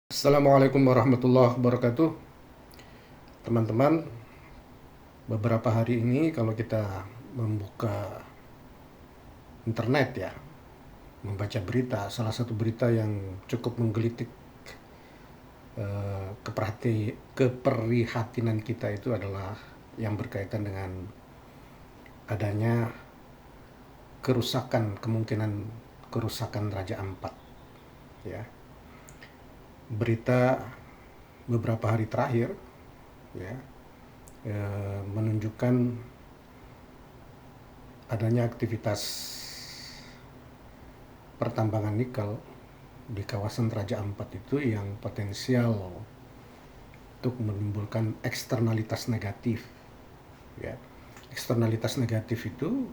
Assalamualaikum warahmatullahi wabarakatuh. Teman-teman, beberapa hari ini kalau kita membuka internet ya, membaca berita, salah satu berita yang cukup menggelitik keprihatinan kita itu adalah yang berkaitan dengan adanya kemungkinan kerusakan Raja Ampat ya. Berita beberapa hari terakhir ya menunjukkan adanya aktivitas pertambangan nikel di kawasan Raja Ampat itu yang potensial untuk menimbulkan eksternalitas negatif ya. Eksternalitas negatif itu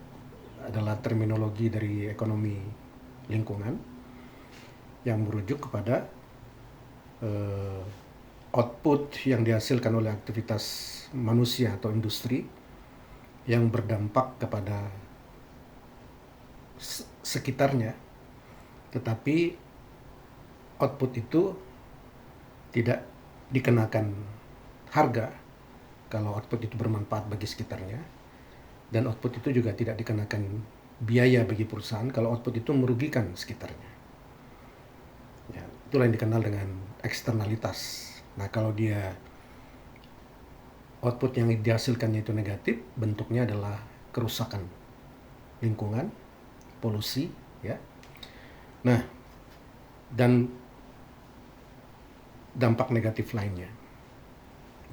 adalah terminologi dari ekonomi lingkungan yang merujuk kepada output yang dihasilkan oleh aktivitas manusia atau industri yang berdampak kepada sekitarnya, tetapi output itu tidak dikenakan harga kalau output itu bermanfaat bagi sekitarnya, dan output itu juga tidak dikenakan biaya bagi perusahaan kalau output itu merugikan sekitarnya. Ya, itulah yang dikenal dengan eksternalitas. Nah, kalau dia output yang dihasilkannya itu negatif, bentuknya adalah kerusakan lingkungan, polusi, ya. Nah, dan dampak negatif lainnya.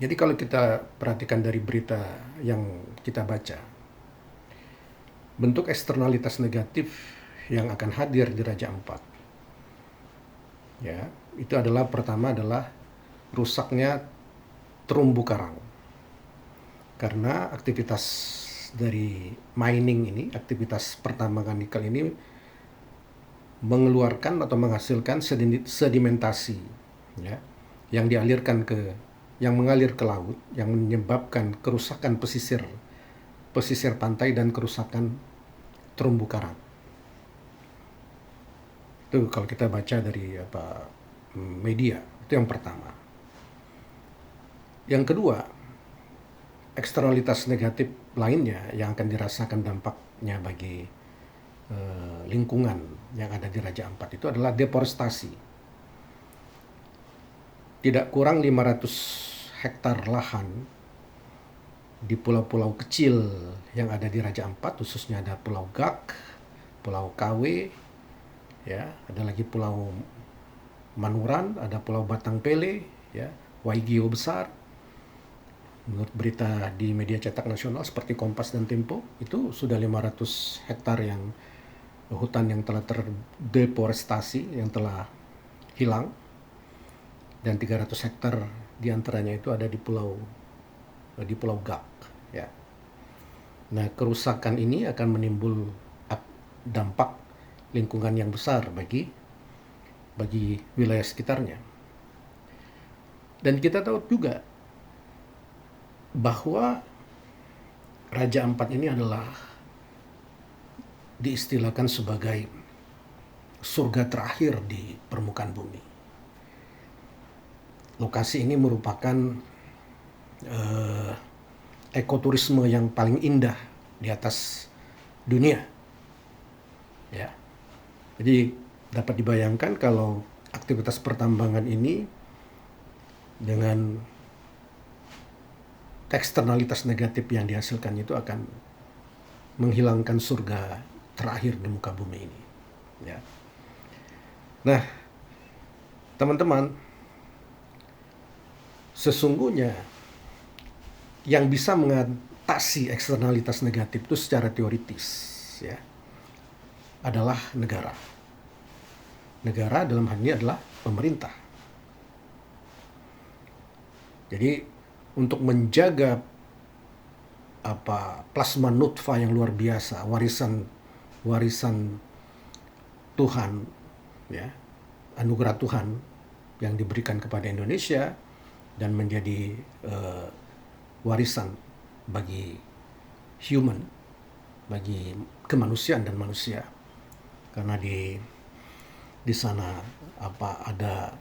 Jadi kalau kita perhatikan dari berita yang kita baca, bentuk eksternalitas negatif yang akan hadir di Raja Ampat, ya, itu adalah pertama adalah rusaknya terumbu karang. Karena aktivitas dari mining ini, aktivitas pertambangan nikel ini mengeluarkan atau menghasilkan sedimentasi ya, yang mengalir ke laut, yang menyebabkan kerusakan pesisir pantai dan kerusakan terumbu karang. Itu kalau kita baca dari media, itu yang pertama. Yang kedua, eksternalitas negatif lainnya yang akan dirasakan dampaknya bagi lingkungan yang ada di Raja Ampat itu adalah deforestasi. Tidak kurang 500 hektar lahan di pulau-pulau kecil yang ada di Raja Ampat, khususnya ada Pulau Gak, Pulau Kawe, ya, ada lagi Pulau Manuran, ada Pulau Batang Pele, ya, Waigeo besar. Menurut berita di media cetak nasional seperti Kompas dan Tempo, itu sudah 500 hektar yang hutan yang telah terdeforestasi, yang telah hilang, dan 300 hektar diantaranya itu ada di Pulau Gak. Ya. Nah, kerusakan ini akan menimbul dampak lingkungan yang besar bagi wilayah sekitarnya. Dan kita tahu juga bahwa Raja Ampat ini adalah diistilahkan sebagai surga terakhir di permukaan bumi. Lokasi ini merupakan ekoturisme yang paling indah di atas dunia. Ya. Jadi dapat dibayangkan kalau aktivitas pertambangan ini dengan eksternalitas negatif yang dihasilkan itu akan menghilangkan surga terakhir di muka bumi ini. Ya. Nah, teman-teman, sesungguhnya yang bisa mengatasi eksternalitas negatif itu secara teoritis, ya, adalah negara. Negara dalam hal ini adalah pemerintah. Jadi untuk menjaga plasma nutfah yang luar biasa, warisan Tuhan, ya, anugerah Tuhan yang diberikan kepada Indonesia dan menjadi warisan bagi human, bagi kemanusiaan dan manusia, karena di sana ada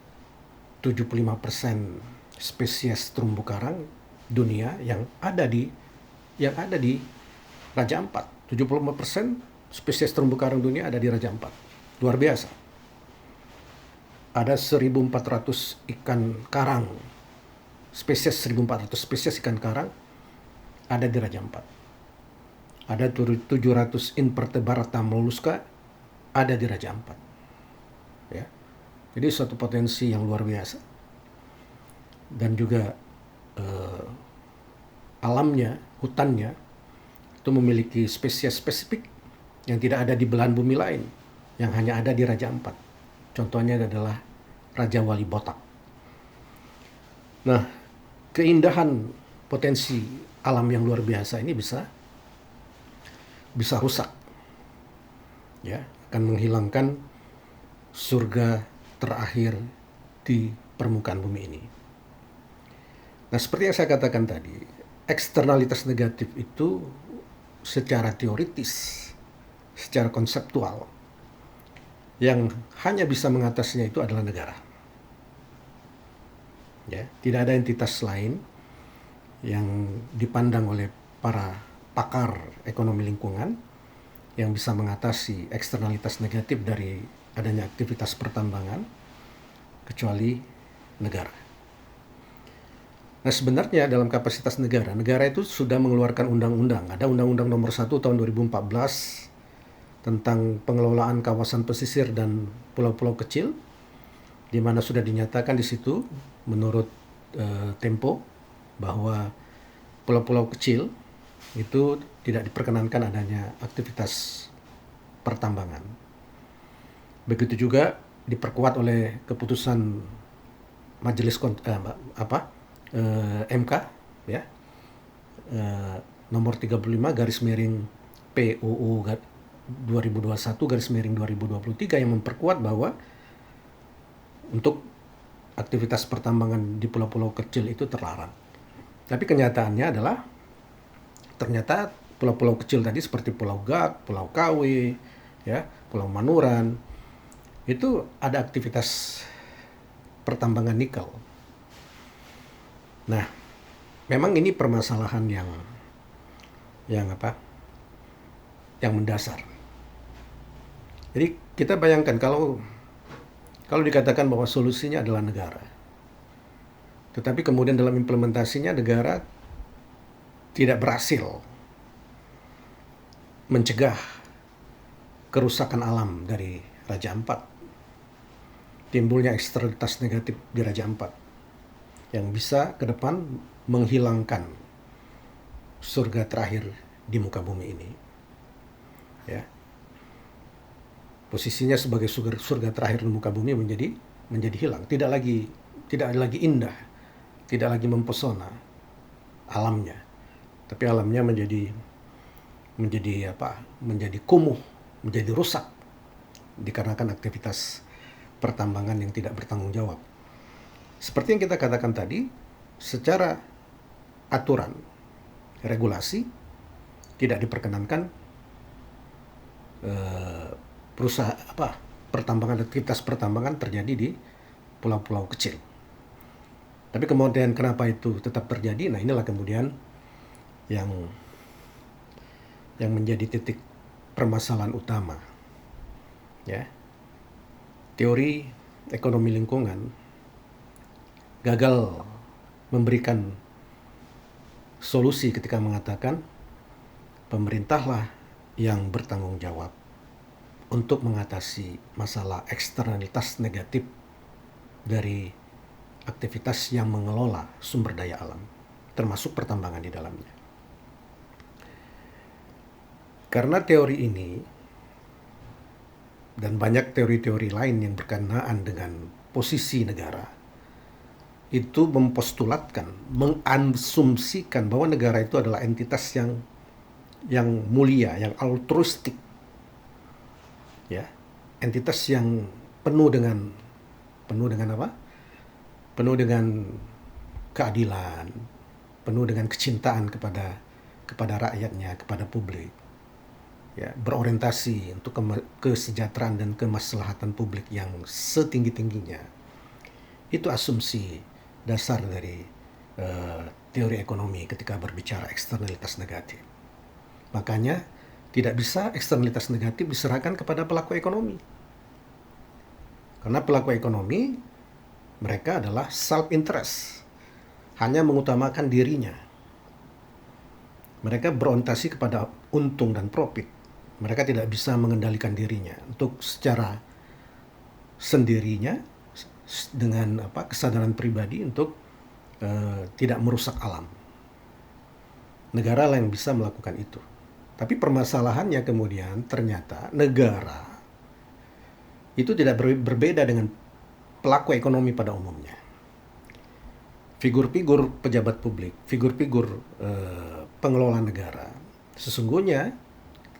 75% spesies terumbu karang dunia yang ada di Raja Ampat. 75% spesies terumbu karang dunia ada di Raja Ampat. Luar biasa. Ada 1.400 ikan karang, 1.400 spesies ikan karang ada di Raja Ampat. Ada 700 invertebrata molluska ada di Raja Ampat. Ya. Jadi suatu potensi yang luar biasa. Dan juga alamnya, hutannya itu memiliki spesies spesifik yang tidak ada di belahan bumi lain, yang hanya ada di Raja Ampat. Contohnya adalah Raja Wali Botak. Nah, keindahan potensi alam yang luar biasa ini bisa rusak, ya, akan menghilangkan surga terakhir di permukaan bumi ini. Nah, seperti yang saya katakan tadi, eksternalitas negatif itu secara teoritis, secara konseptual, yang hanya bisa mengatasinya itu adalah negara. Ya, tidak ada entitas lain yang dipandang oleh para pakar ekonomi lingkungan yang bisa mengatasi eksternalitas negatif dari adanya aktivitas pertambangan kecuali negara. Nah, sebenarnya dalam kapasitas negara itu sudah mengeluarkan undang-undang. Ada Undang-Undang Nomor 1 tahun 2014 tentang pengelolaan kawasan pesisir dan pulau-pulau kecil, di mana sudah dinyatakan di situ menurut Tempo bahwa pulau-pulau kecil itu tidak diperkenankan adanya aktivitas pertambangan. Begitu juga diperkuat oleh keputusan Majelis MK, ya, nomor 35 garis miring PUU 2021 garis miring 2023 yang memperkuat bahwa untuk aktivitas pertambangan di pulau-pulau kecil itu terlarang. Tapi kenyataannya adalah ternyata pulau-pulau kecil tadi seperti Pulau Gak, Pulau Kawe, ya, Pulau Manuran itu ada aktivitas pertambangan nikel. Nah, memang ini permasalahan yang mendasar. Jadi kita bayangkan kalau dikatakan bahwa solusinya adalah negara, tetapi kemudian dalam implementasinya negara tidak berhasil mencegah kerusakan alam dari Raja Ampat, timbulnya eksternalitas negatif di Raja Ampat yang bisa ke depan menghilangkan surga terakhir di muka bumi ini. Ya. Posisinya sebagai surga terakhir di muka bumi menjadi hilang, tidak lagi indah, tidak lagi mempesona alamnya, tapi alamnya menjadi kumuh, menjadi rusak dikarenakan aktivitas pertambangan yang tidak bertanggung jawab. Seperti yang kita katakan tadi, secara aturan regulasi tidak diperkenankan aktivitas pertambangan terjadi di pulau-pulau kecil. Tapi kemudian kenapa itu tetap terjadi? Nah, inilah kemudian yang menjadi titik permasalahan utama. Ya. Teori ekonomi lingkungan gagal memberikan solusi ketika mengatakan pemerintahlah yang bertanggung jawab untuk mengatasi masalah eksternalitas negatif dari aktivitas yang mengelola sumber daya alam, termasuk pertambangan di dalamnya. Karena teori ini dan banyak teori-teori lain yang berkenaan dengan posisi negara, itu mempostulatkan, mengasumsikan bahwa negara itu adalah entitas yang mulia, yang altruistik, ya, entitas yang penuh dengan apa? Penuh dengan keadilan, penuh dengan kecintaan kepada rakyatnya, kepada publik, ya, berorientasi untuk kesejahteraan dan kemaslahatan publik yang setinggi-tingginya. Itu asumsi dasar dari teori ekonomi ketika berbicara eksternalitas negatif. Makanya tidak bisa eksternalitas negatif diserahkan kepada pelaku ekonomi. Karena pelaku ekonomi mereka adalah self-interest, hanya mengutamakan dirinya. Mereka berorientasi kepada untung dan profit. Mereka tidak bisa mengendalikan dirinya untuk secara sendirinya dengan kesadaran pribadi untuk tidak merusak alam. Negara lah yang bisa melakukan itu. Tapi permasalahannya kemudian ternyata negara itu tidak berbeda dengan pelaku ekonomi pada umumnya. Figur-figur pejabat publik, figur-figur pengelola negara, sesungguhnya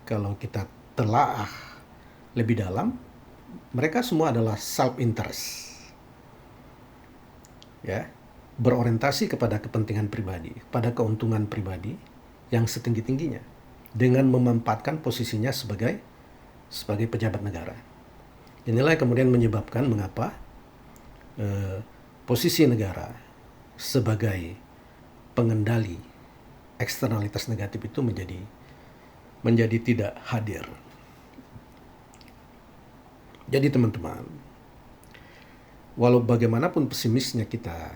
kalau kita telaah lebih dalam, mereka semua adalah self-interest. Ya, berorientasi kepada kepentingan pribadi, pada keuntungan pribadi yang setinggi-tingginya dengan memanfaatkan posisinya sebagai pejabat negara. Inilah yang kemudian menyebabkan mengapa posisi negara sebagai pengendali eksternalitas negatif itu menjadi tidak hadir. Jadi teman-teman, walau bagaimanapun pesimisnya kita,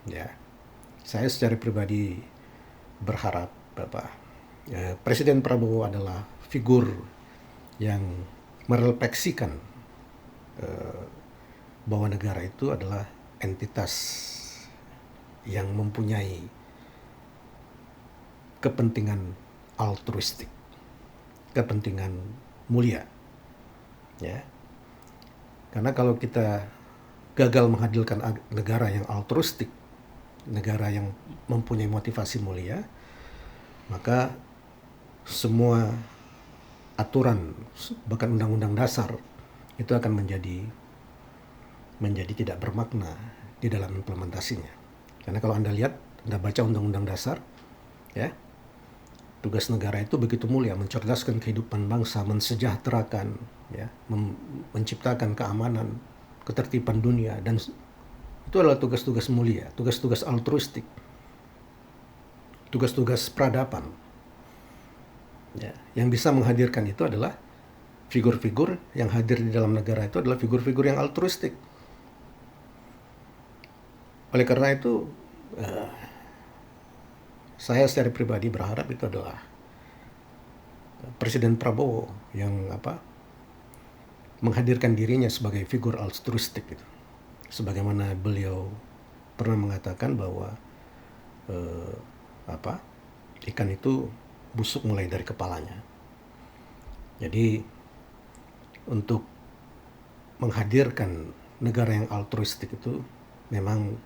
ya, saya secara pribadi berharap Presiden Prabowo adalah figur yang merefleksikan bahwa negara itu adalah entitas yang mempunyai kepentingan altruistik, kepentingan mulia, ya. Karena kalau kita gagal menghadirkan negara yang altruistik, negara yang mempunyai motivasi mulia, maka semua aturan, bahkan undang-undang dasar itu akan menjadi tidak bermakna di dalam implementasinya. Karena kalau Anda lihat, Anda baca undang-undang dasar, ya, tugas negara itu begitu mulia, mencerdaskan kehidupan bangsa, mensejahterakan, ya, menciptakan keamanan, ketertiban dunia, dan itu adalah tugas-tugas mulia, tugas-tugas altruistik, tugas-tugas peradaban. Ya, yang bisa menghadirkan itu adalah figur-figur yang hadir di dalam negara itu adalah figur-figur yang altruistik. Oleh karena itu, saya secara pribadi berharap itu adalah Presiden Prabowo yang menghadirkan dirinya sebagai figur altruistik itu. Sebagaimana beliau pernah mengatakan bahwa ikan itu busuk mulai dari kepalanya. Jadi untuk menghadirkan negara yang altruistik itu memang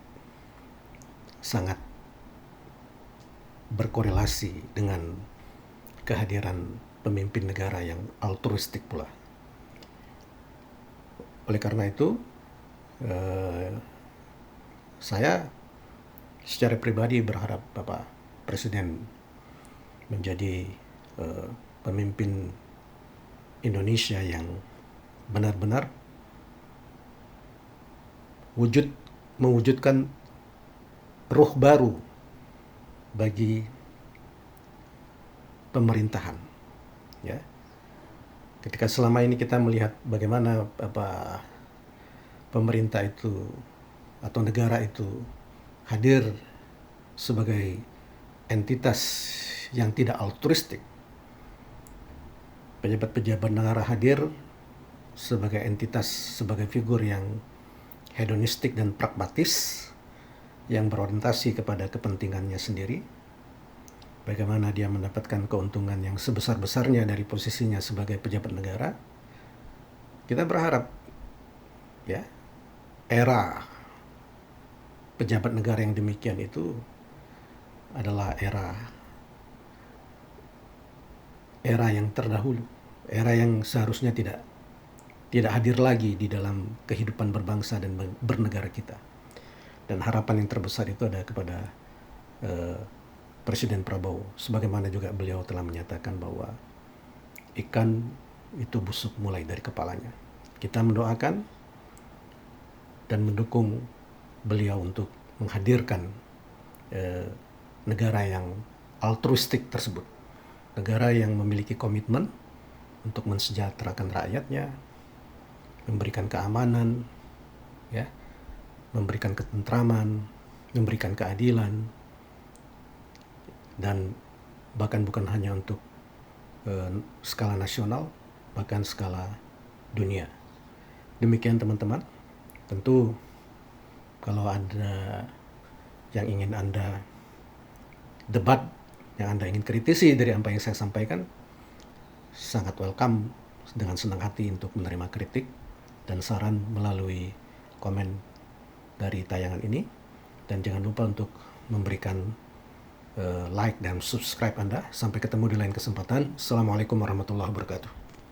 sangat berkorelasi dengan kehadiran pemimpin negara yang altruistik pula. Oleh karena itu, saya secara pribadi berharap Bapak Presiden menjadi pemimpin Indonesia yang benar-benar mewujudkan ruh baru bagi pemerintahan, ya. Ketika selama ini kita melihat bagaimana pemerintah itu atau negara itu hadir sebagai entitas yang tidak altruistik, pejabat-pejabat negara hadir sebagai entitas, sebagai figur yang hedonistik dan pragmatis, yang berorientasi kepada kepentingannya sendiri, bagaimana dia mendapatkan keuntungan yang sebesar-besarnya dari posisinya sebagai pejabat negara. Kita berharap, ya, era pejabat negara yang demikian itu adalah era yang terdahulu, era yang seharusnya tidak hadir lagi di dalam kehidupan berbangsa dan bernegara kita. Dan harapan yang terbesar itu ada kepada Presiden Prabowo, sebagaimana juga beliau telah menyatakan bahwa ikan itu busuk mulai dari kepalanya. Kita mendoakan dan mendukung beliau untuk menghadirkan negara yang altruistik tersebut, negara yang memiliki komitmen untuk mensejahterakan rakyatnya, memberikan keamanan, ya, memberikan ketentraman, memberikan keadilan, dan bahkan bukan hanya untuk skala nasional, bahkan skala dunia. Demikian teman-teman. Tentu kalau ada yang ingin Anda debat, yang Anda ingin kritisi dari apa yang saya sampaikan, sangat welcome, dengan senang hati untuk menerima kritik dan saran melalui komen dari tayangan ini. Dan jangan lupa untuk memberikan like dan subscribe Anda. Sampai ketemu di lain kesempatan. Assalamualaikum warahmatullahi wabarakatuh.